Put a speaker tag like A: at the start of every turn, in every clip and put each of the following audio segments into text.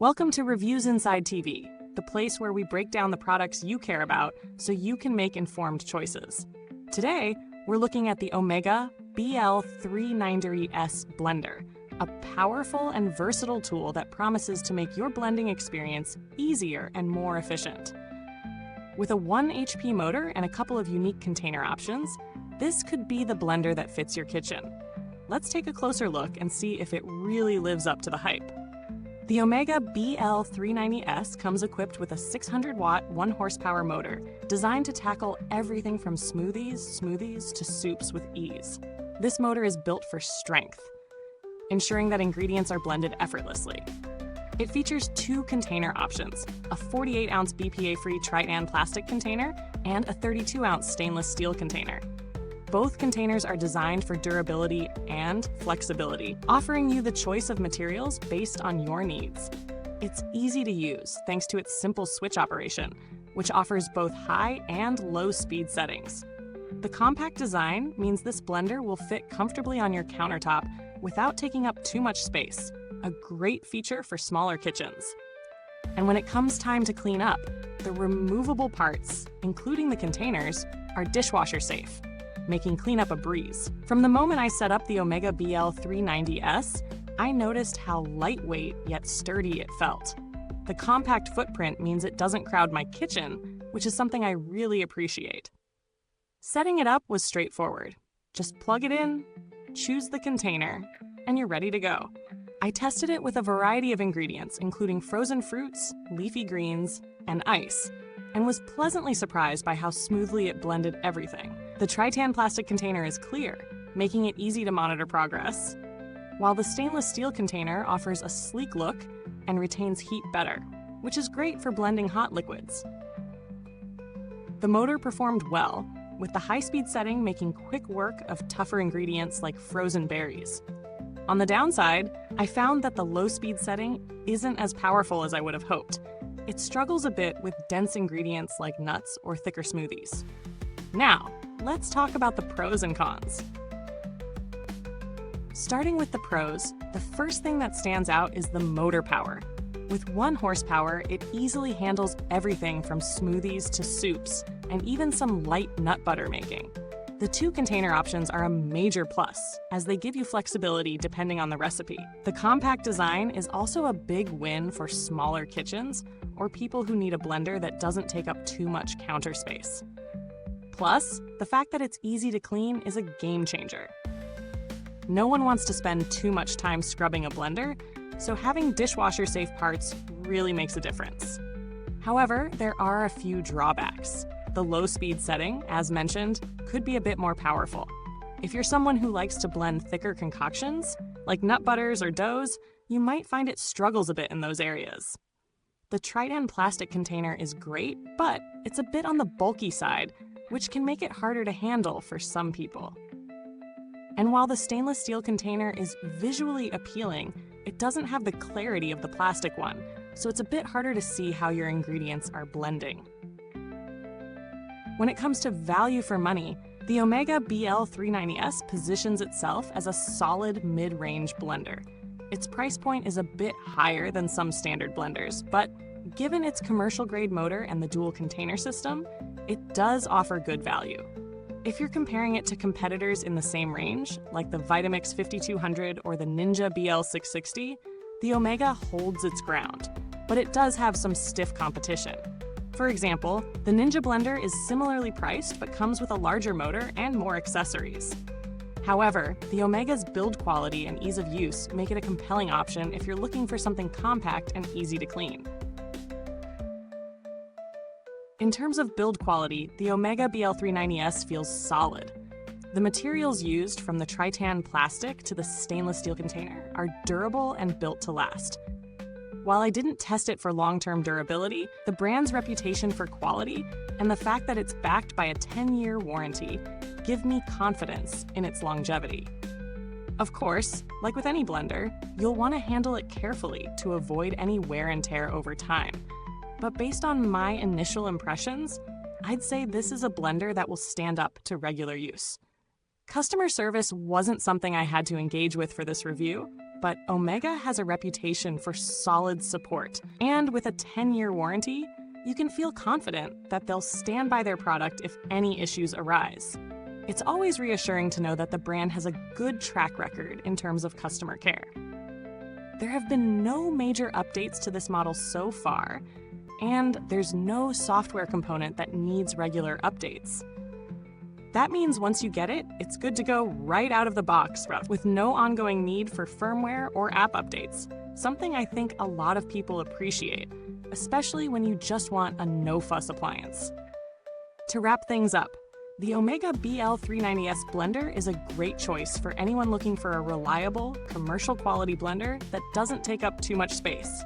A: Welcome to Reviews Inside TV, the place where we break down the products you care about so you can make informed choices. Today, we're looking at the Omega BL390S blender, a powerful and versatile tool that promises to make your blending experience easier and more efficient. With a 1 HP motor and a couple of unique container options, this could be the blender that fits your kitchen. Let's take a closer look and see if it really lives up to the hype. The Omega BL390S comes equipped with a 600-watt, 1-horsepower motor designed to tackle everything from smoothies to soups with ease. This motor is built for strength, ensuring that ingredients are blended effortlessly. It features 2 container options, a 48-ounce BPA-free Tritan plastic container and a 32-ounce stainless steel container. Both containers are designed for durability and flexibility, offering you the choice of materials based on your needs. It's easy to use thanks to its simple switch operation, which offers both high and low speed settings. The compact design means this blender will fit comfortably on your countertop without taking up too much space, a great feature for smaller kitchens. And when it comes time to clean up, the removable parts, including the containers, are dishwasher safe, making cleanup a breeze. From the moment I set up the Omega BL390S, I noticed how lightweight yet sturdy it felt. The compact footprint means it doesn't crowd my kitchen, which is something I really appreciate. Setting it up was straightforward. Just plug it in, choose the container, and you're ready to go. I tested it with a variety of ingredients, including frozen fruits, leafy greens, and ice, and was pleasantly surprised by how smoothly it blended everything. The Tritan plastic container is clear, making it easy to monitor progress, while the stainless steel container offers a sleek look and retains heat better, which is great for blending hot liquids. The motor performed well, with the high-speed setting making quick work of tougher ingredients like frozen berries. On the downside, I found that the low-speed setting isn't as powerful as I would have hoped. It struggles a bit with dense ingredients like nuts or thicker smoothies. Now, let's talk about the pros and cons. Starting with the pros, the first thing that stands out is the motor power. With 1 horsepower, it easily handles everything from smoothies to soups, and even some light nut butter making. The 2 container options are a major plus, as they give you flexibility depending on the recipe. The compact design is also a big win for smaller kitchens or people who need a blender that doesn't take up too much counter space. Plus, the fact that it's easy to clean is a game changer. No one wants to spend too much time scrubbing a blender, so having dishwasher-safe parts really makes a difference. However, there are a few drawbacks. The low-speed setting, as mentioned, could be a bit more powerful. If you're someone who likes to blend thicker concoctions, like nut butters or doughs, you might find it struggles a bit in those areas. The Tritan plastic container is great, but it's a bit on the bulky side, which can make it harder to handle for some people. And while the stainless steel container is visually appealing, it doesn't have the clarity of the plastic one, so it's a bit harder to see how your ingredients are blending. When it comes to value for money, the Omega BL390S positions itself as a solid mid-range blender. Its price point is a bit higher than some standard blenders, but given its commercial-grade motor and the dual container system, it does offer good value. If you're comparing it to competitors in the same range, like the Vitamix 5200 or the Ninja BL660, the Omega holds its ground, but it does have some stiff competition. For example, the Ninja blender is similarly priced but comes with a larger motor and more accessories. However, the Omega's build quality and ease of use make it a compelling option if you're looking for something compact and easy to clean. In terms of build quality, the Omega BL390S feels solid. The materials used, from the Tritan plastic to the stainless steel container, are durable and built to last. While I didn't test it for long-term durability, the brand's reputation for quality and the fact that it's backed by a 10-year warranty give me confidence in its longevity. Of course, like with any blender, you'll want to handle it carefully to avoid any wear and tear over time. But based on my initial impressions, I'd say this is a blender that will stand up to regular use. Customer service wasn't something I had to engage with for this review, but Omega has a reputation for solid support. And with a 10-year warranty, you can feel confident that they'll stand by their product if any issues arise. It's always reassuring to know that the brand has a good track record in terms of customer care. There have been no major updates to this model so far, and there's no software component that needs regular updates. That means once you get it, it's good to go right out of the box with no ongoing need for firmware or app updates, something I think a lot of people appreciate, especially when you just want a no-fuss appliance. To wrap things up, the Omega BL390S blender is a great choice for anyone looking for a reliable, commercial-quality blender that doesn't take up too much space.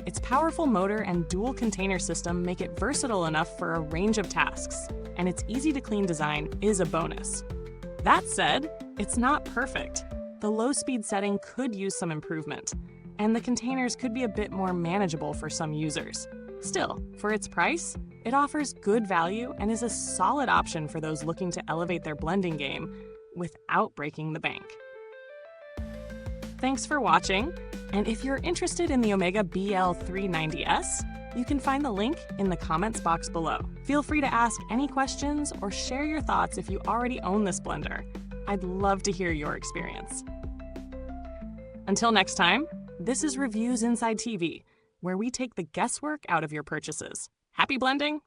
A: Its powerful motor and dual container system make it versatile enough for a range of tasks, and its easy-to-clean design is a bonus. That said, it's not perfect. The low-speed setting could use some improvement, and the containers could be a bit more manageable for some users. Still, for its price, it offers good value and is a solid option for those looking to elevate their blending game without breaking the bank. Thanks for watching, and if you're interested in the Omega BL390S, you can find the link in the comments box below. Feel free to ask any questions or share your thoughts if you already own this blender. I'd love to hear your experience. Until next time, this is Reviews Inside TV, where we take the guesswork out of your purchases. Happy blending!